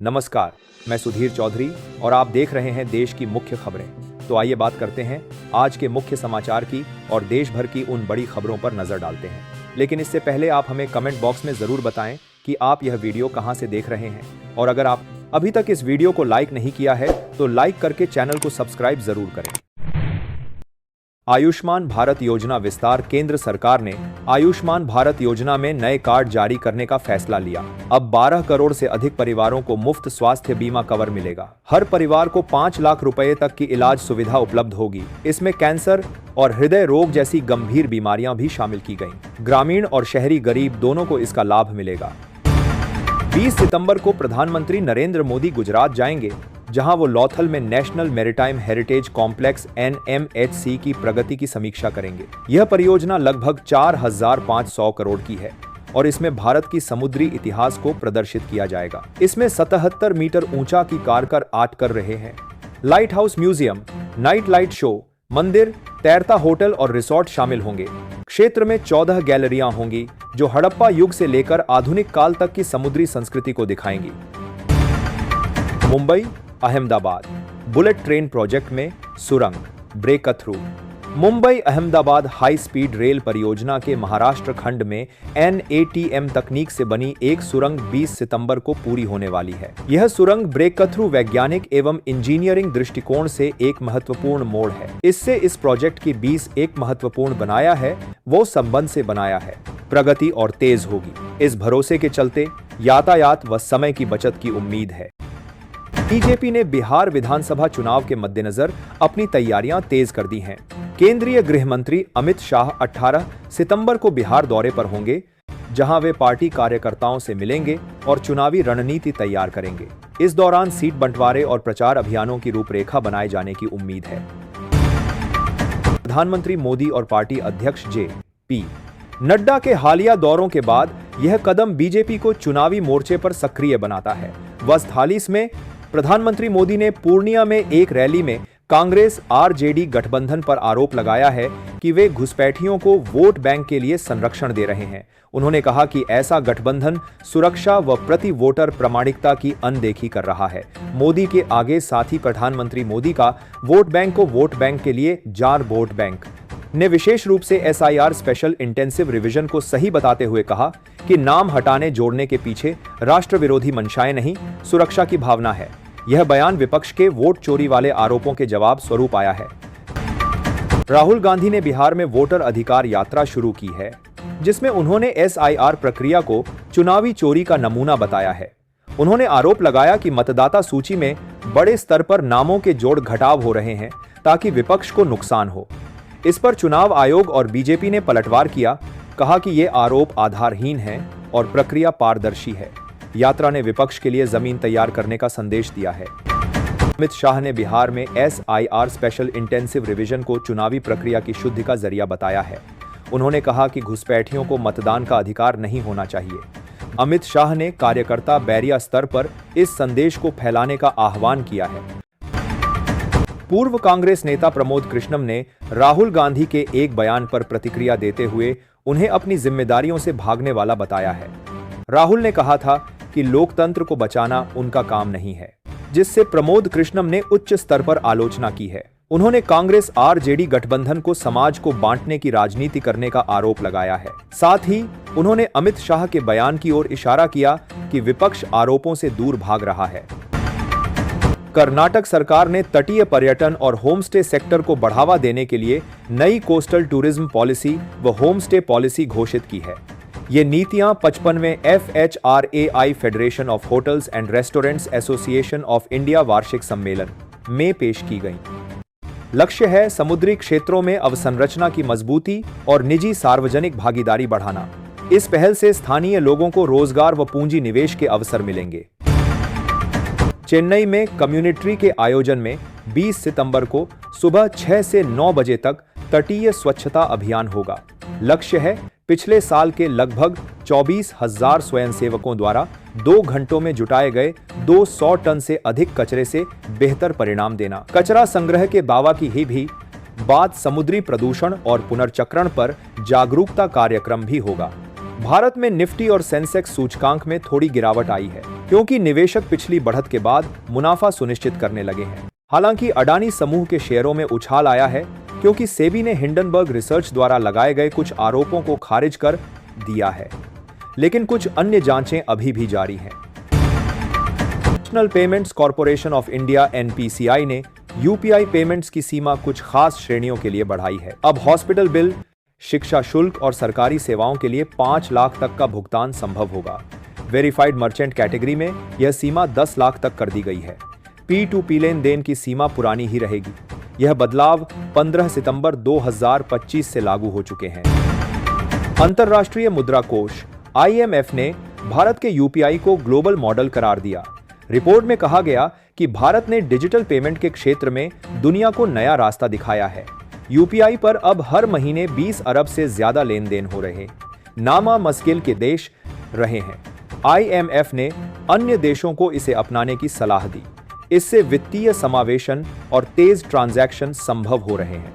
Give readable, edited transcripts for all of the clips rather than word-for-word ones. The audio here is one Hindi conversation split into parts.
नमस्कार, मैं सुधीर चौधरी और आप देख रहे हैं देश की मुख्य खबरें। तो आइए बात करते हैं आज के मुख्य समाचार की और देश भर की उन बड़ी खबरों पर नजर डालते हैं। लेकिन इससे पहले आप हमें कमेंट बॉक्स में जरूर बताएं कि आप यह वीडियो कहां से देख रहे हैं, और अगर आप अभी तक इस वीडियो को लाइक नहीं किया है तो लाइक करके चैनल को सब्सक्राइब जरूर करें। आयुष्मान भारत योजना विस्तार। केंद्र सरकार ने आयुष्मान भारत योजना में नए कार्ड जारी करने का फैसला लिया। अब 12 करोड़ से अधिक परिवारों को मुफ्त स्वास्थ्य बीमा कवर मिलेगा। हर परिवार को 5 लाख रुपए तक की इलाज सुविधा उपलब्ध होगी। इसमें कैंसर और हृदय रोग जैसी गंभीर बीमारियां भी शामिल की गईं। ग्रामीण और शहरी गरीब दोनों को इसका लाभ मिलेगा। 20 सितंबर को प्रधानमंत्री नरेंद्र मोदी गुजरात जाएंगे, जहां वो लौथल में national maritime heritage complex NMHC की प्रगति की समीक्षा करेंगे। यह परियोजना लगभग 4500 करोड़ की है और इसमें भारत की समुद्री इतिहास को प्रदर्शित किया जाएगा। इसमें 77 मीटर ऊंचा की कारकर आर्ट कर रहे हैं। Light house museum, night light show, मंदिर, तैरता होटल और रिसोर्ट शामिल होंगे। क्षेत्र में 14 गैलरियां होंगी जो हड़प्पा युग से लेकर आधुनिक काल तक की समुद्री संस्कृति को दिखाएंगी। Mumbai Ahmedabad bullet train project में सुरंग breakthrough. Mumbai Ahmedabad high speed rail परियोजना के महाराष्ट्र खंड में NATM तकनीक से बनी एक सुरंग 20 सितंबर को पूरी होने वाली है। यह सुरंग ब्रेक थ्रू वैज्ञानिक एवं इंजीनियरिंग दृष्टिकोण से एक महत्वपूर्ण मोड़ है। इससे इस प्रोजेक्ट की 20 एक महत्वपूर्ण बनाया है वो संबंध से बनाया है। प्रगति और तेज होगी। इस भरोसे के चलते यातायात व समय की बचत की उम्मीद है। बीजेपी ने बिहार विधानसभा चुनाव के मद्देनजर अपनी तैयारियां तेज कर दी हैं। केंद्रीय गृह मंत्री अमित शाह 18 सितंबर को बिहार दौरे पर होंगे, जहां वे पार्टी कार्यकर्ताओं से मिलेंगे और चुनावी रणनीति तैयार करेंगे। इस दौरान सीट बंटवारे और प्रचार अभियानों की रूपरेखा बनाए जाने की उम्मीद है। प्रधानमंत्री मोदी और पार्टी अध्यक्ष JP नड्डा के हालिया दौरों के बाद यह कदम बीजेपी को चुनावी मोर्चे पर सक्रिय बनाता है। वर्ष 48 में प्रधानमंत्री मोदी ने पूर्णिया में एक रैली में कांग्रेस RJD गठबंधन पर आरोप लगाया है कि वे घुसपैठियों को वोट बैंक के लिए संरक्षण दे रहे हैं। उन्होंने कहा कि ऐसा गठबंधन सुरक्षा व प्रति वोटर प्रामाणिकता की अनदेखी कर रहा है। मोदी के आगे साथी प्रधानमंत्री मोदी का वोट बैंक को वोट बैंक के लिए जार वोट बैंक ने विशेष रूप से SIR स्पेशल इंटेंसिव रिवीजन को सही बताते हुए कहा कि नाम हटाने जोड़ने के पीछे राष्ट्र विरोधी मंशाएं नहीं, सुरक्षा की भावना है। यह बयान विपक्ष के वोट चोरी वाले आरोपों के जवाब स्वरूप आया है। राहुल गांधी ने बिहार में वोटर अधिकार यात्रा शुरू की है, जिसमें उन्होंने SIR प्रक्रिया को चुनावी चोरी का नमूना बताया है। उन्होंने आरोप लगाया कि मतदाता सूची में बड़े स्तर पर नामों के जोड़ घटाव हो रहे हैं ताकि विपक्ष को नुकसान हो। इस पर चुनाव आयोग और बीजेपी ने पलटवार किया, कहा कि ये आरोप आधारहीन हैं और प्रक्रिया पारदर्शी है। यात्रा ने विपक्ष के लिए जमीन तैयार करने का संदेश दिया है। अमित शाह ने बिहार में SIR स्पेशल इंटेंसिव रिवीजन को चुनावी प्रक्रिया की शुद्धि का जरिया बताया है। उन्होंने कहा कि घुसपैठियों को मतदान का अधिकार नहीं होना चाहिए। अमित शाह ने कार्यकर्ता बैरिया स्तर पर इस संदेश को फैलाने का आह्वान किया है। पूर्व कांग्रेस नेता प्रमोद कृष्णम ने राहुल गांधी के एक बयान पर प्रतिक्रिया देते हुए उन्हें अपनी जिम्मेदारियों से भागने वाला बताया है। राहुल ने कहा था कि लोकतंत्र को बचाना उनका काम नहीं है, जिससे प्रमोद कृष्णम ने उच्च स्तर पर आलोचना की है। उन्होंने कांग्रेस RJD गठबंधन को समाज को बांटने की राजनीति करने का आरोप लगाया है। साथ ही उन्होंने अमित शाह के बयान की ओर इशारा किया कि विपक्ष आरोपों से दूर भाग रहा है। कर्नाटक सरकार ने तटीय पर्यटन और होमस्टे सेक्टर को बढ़ावा देने के लिए नई कोस्टल टूरिज्म पॉलिसी व होमस्टे पॉलिसी घोषित की है। ये नीतियां 55वें FHRAI federation of hotels and restaurants association of India वार्षिक सम्मेलन में पेश की गईं। लक्ष्य है समुद्री क्षेत्रों में अवसंरचना की मजबूती और निजी सार्वजनिक भागीदारी बढ़ाना। इस पहल से स्थानीय लोगों को रोजगार व पूंजी निवेश के अवसर मिलेंगे। चेन्नई में कम्युनिटी के आयोजन में 20 सितंबर को सुबह 6 से 9 बजे तक तटीय स्वच्छता अभियान होगा। लक्ष्य है पिछले साल के लगभग 24,000 स्वयंसेवकों द्वारा 2 घंटों में जुटाए गए 200 टन से अधिक कचरे से बेहतर परिणाम देना। कचरा संग्रह के दावा की ही भी बात समुद्री प्रदूषण और पुनर्चक्रण पर जागरूकता कार्यक्रम भी होगा। भारत में निफ्टी और सेंसेक्स सूचकांक में थोड़ी गिरावट आई है, क्योंकि निवेशक पिछली बढ़त के बाद मुनाफा सुनिश्चित करने लगे हैं। हालांकि अडानी समूह के शेयरों में उछाल आया है, क्योंकि सेबी ने हिंडनबर्ग रिसर्च द्वारा लगाए गए कुछ आरोपों को खारिज कर दिया है, लेकिन कुछ अन्य जांचें अभी भी जारी हैं। National payments corporation of India (NPCI) ने यूपीआई पेमेंट्स की सीमा कुछ खास श्रेणियों के लिए बढ़ाई है। अब हॉस्पिटल बिल, शिक्षा शुल्क और सरकारी सेवाओं के लिए 5 लाख तक का भुगतान संभव होगा। वेरीफाइड मर्चेंट कैटेगरी में यह सीमा 10 लाख तक कर दी गई है। P2P लेन देन की सीमा पुरानी ही रहेगी। यह बदलाव 15 सितंबर 2025 से लागू हो चुके हैं। अंतर्राष्ट्रीय मुद्रा कोष IMF ने भारत के यूपीआई को ग्लोबल मॉडल करार दिया। रिपोर्ट में कहा गया कि भारत ने डिजिटल पेमेंट के क्षेत्र में दुनिया को नया रास्ता दिखाया है। यूपीआई पर अब हर महीने 20 अरब से ज्यादा लेन देन हो रहे नामा मस्किल के देश रहे हैं। IMF ने अन्य देशों को इसे अपनाने की सलाह दी। इससे वित्तीय समावेशन और तेज ट्रांजैक्शन संभव हो रहे हैं।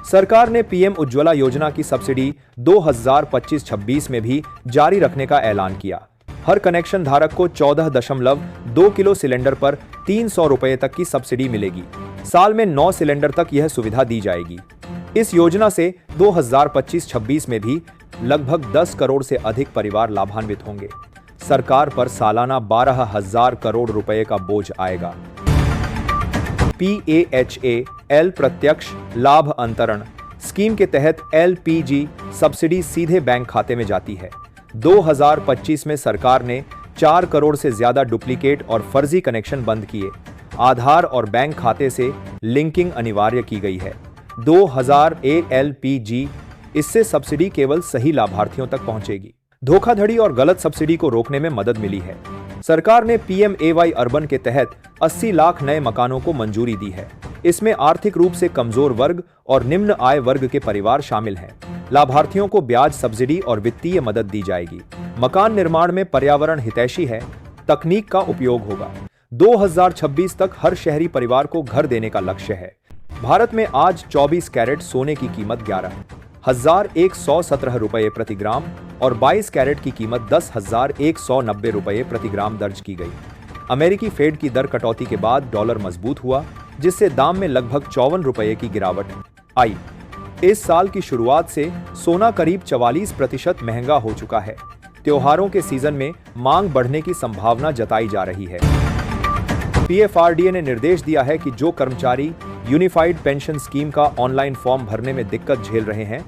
सरकार ने PM उज्ज्वला योजना की सब्सिडी 2025-26 में भी जारी रखने का ऐलान किया। हर कनेक्शन धारक को 14.2 किलो सिलेंडर पर 300 रुपये तक की सब्सिडी मिलेगी। साल में 9 सिलेंडर तक यह सुविधा दी जाएगी। इस योजना से 2025-26 में भी लगभग 10 करोड़ से अधिक परिवार लाभान्वित होंगे। सरकार पर सालाना 12,000 करोड़ रुपए का बोझ आएगा। PAHA प्रत्यक्ष लाभ अंतरण स्कीम के तहत LPG सब्सिडी सीधे बैंक खाते में जाती है। 2025 में सरकार ने 4 करोड़ से ज्यादा डुप्लीकेट और फर्जी कनेक्शन बंद किए। आधार और बैंक खाते से लिंकिंग अनिवार्य की गई है। 2000 LPG, इससे सब्सिडी केवल सही लाभार्थियों तक पहुंचेगी। धोखाधड़ी और गलत सब्सिडी को रोकने में मदद मिली है। सरकार ने PMAY अर्बन के तहत 80 लाख नए मकानों को मंजूरी दी है। इसमें आर्थिक रूप से कमजोर वर्ग और निम्न आय वर्ग के परिवार शामिल हैं। लाभार्थियों को ब्याज सब्सिडी और वित्तीय मदद दी जाएगी। मकान निर्माण में पर्यावरण हितैषी है, तकनीक का उपयोग होगा। 2026 तक हर शहरी परिवार को घर देने का लक्ष्य है। भारत में आज 24 कैरेट सोने की कीमत 11,117 रुपये प्रति ग्राम और 22 कैरेट की कीमत 10,190 रुपये प्रति ग्राम दर्ज की गई। अमेरिकी फेड की दर कटौती के बाद डॉलर मजबूत हुआ, जिससे दाम में लगभग 54 रुपये की गिरावट आई। इस साल की शुरुआत से सोना करीब 44% महंगा हो चुका है। त्योहारों के सीजन में मांग बढ़ने की संभावना जताई जा रही है। PFRDA ने निर्देश दिया है कि जो कर्मचारी यूनिफाइड पेंशन स्कीम का ऑनलाइन फॉर्म भरने में दिक्कत झेल रहे हैं,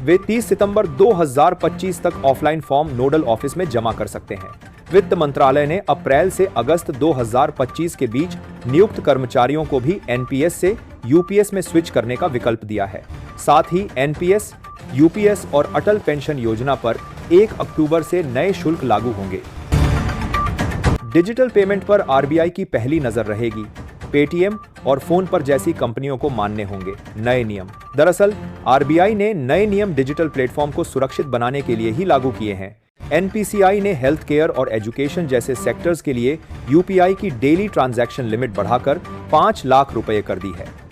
वे 30 सितंबर 2025 तक ऑफलाइन फॉर्म नोडल ऑफिस में जमा कर सकते हैं। वित्त मंत्रालय ने अप्रैल से अगस्त 2025 के बीच नियुक्त कर्मचारियों को भी NPS से UPS में स्विच करने का विकल्प दिया है। साथ ही NPS, UPS और अटल पेंशन योजना पर 1 अक्टूबर से नए शुल्क लागू होंगे। डिजिटल पेमेंट पर RBI की पहली नजर रहेगी। पेटीएम और फोन पर जैसी कंपनियों को मानने होंगे नए नियम। दरअसल RBI ने नए नियम डिजिटल प्लेटफॉर्म को सुरक्षित बनाने के लिए ही लागू किए हैं। NPCI ने हेल्थ केयर और एजुकेशन जैसे सेक्टर्स के लिए UPI की डेली ट्रांजैक्शन लिमिट बढ़ाकर 5 लाख रुपए कर दी है।